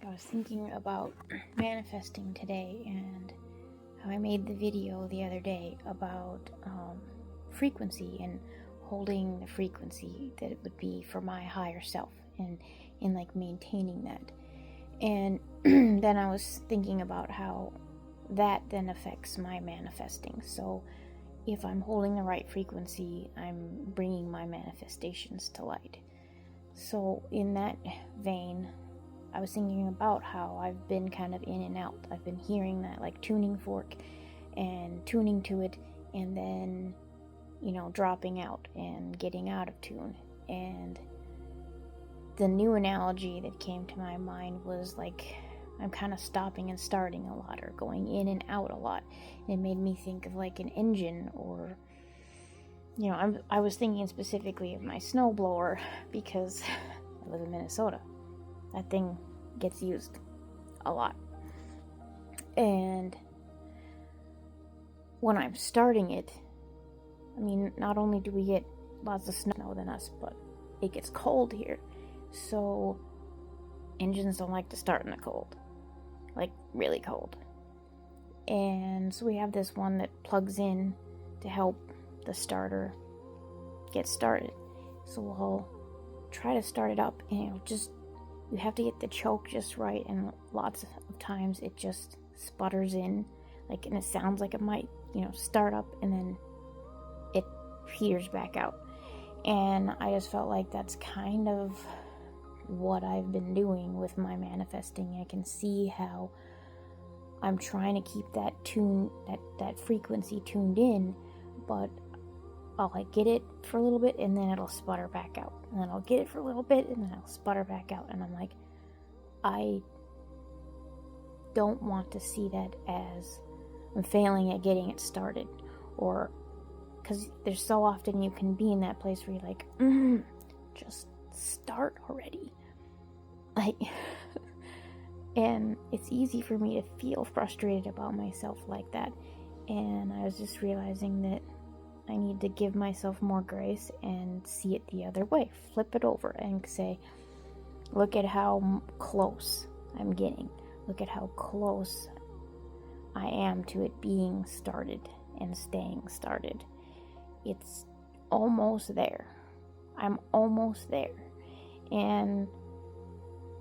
I was thinking about manifesting today and how I made the video the other day about frequency and holding the frequency that it would be for my higher self and in like maintaining that. And then I was thinking about how that then affects my manifesting. So if I'm holding the right frequency, I'm bringing my manifestations to light. So in that vein, I was thinking about how I've been kind of in and out. I've been hearing that like tuning fork and tuning to it, and then, dropping out and getting out of tune. And the new analogy that came to my mind was like I'm kind of stopping and starting a lot, or going in and out a lot. And it made me think of like an engine, or I was thinking specifically of my snowblower because I live in Minnesota. That thing gets used a lot. And when I'm starting it, not only do we get lots of snow than us, but it gets cold here. So engines don't like to start in the cold, like really cold. And so we have this one that plugs in to help the starter get started. So we'll try to start it up, and you have to get the choke just right, and lots of times it just sputters in, and it sounds like it might, start up, and then it peters back out. And I just felt like that's kind of what I've been doing with my manifesting. I can see how I'm trying to keep that that frequency tuned in, but I'll get it for a little bit and then it'll sputter back out. And then I'll get it for a little bit and then it'll sputter back out. And I'm like, I don't want to see that as I'm failing at getting it started. Or, because there's so often you can be in that place where you're like, just start already. And it's easy for me to feel frustrated about myself like that. And I was just realizing that I need to give myself more grace and see it the other way. Flip it over and say, look at how close I'm getting. Look at how close I am to it being started and staying started. It's almost there. I'm almost there. And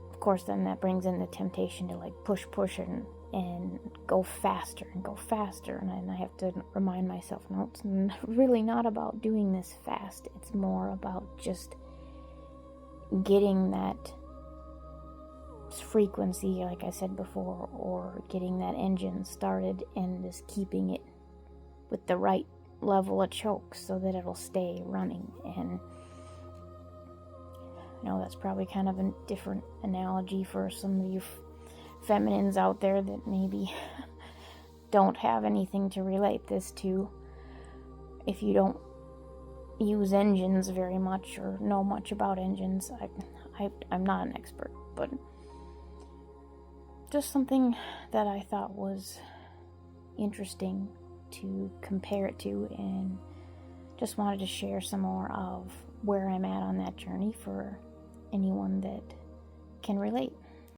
of course, then that brings in the temptation to push and go faster and go faster. And I have to remind myself, no, it's really not about doing this fast. It's more about just getting that frequency, like I said before, or getting that engine started and just keeping it with the right level of choke so that it'll stay running. And that's probably kind of a different analogy for some of you feminines out there that maybe don't have anything to relate this to. If you don't use engines very much or know much about engines, I'm not an expert, but just something that I thought was interesting to compare it to, and just wanted to share some more of where I'm at on that journey for anyone that can relate.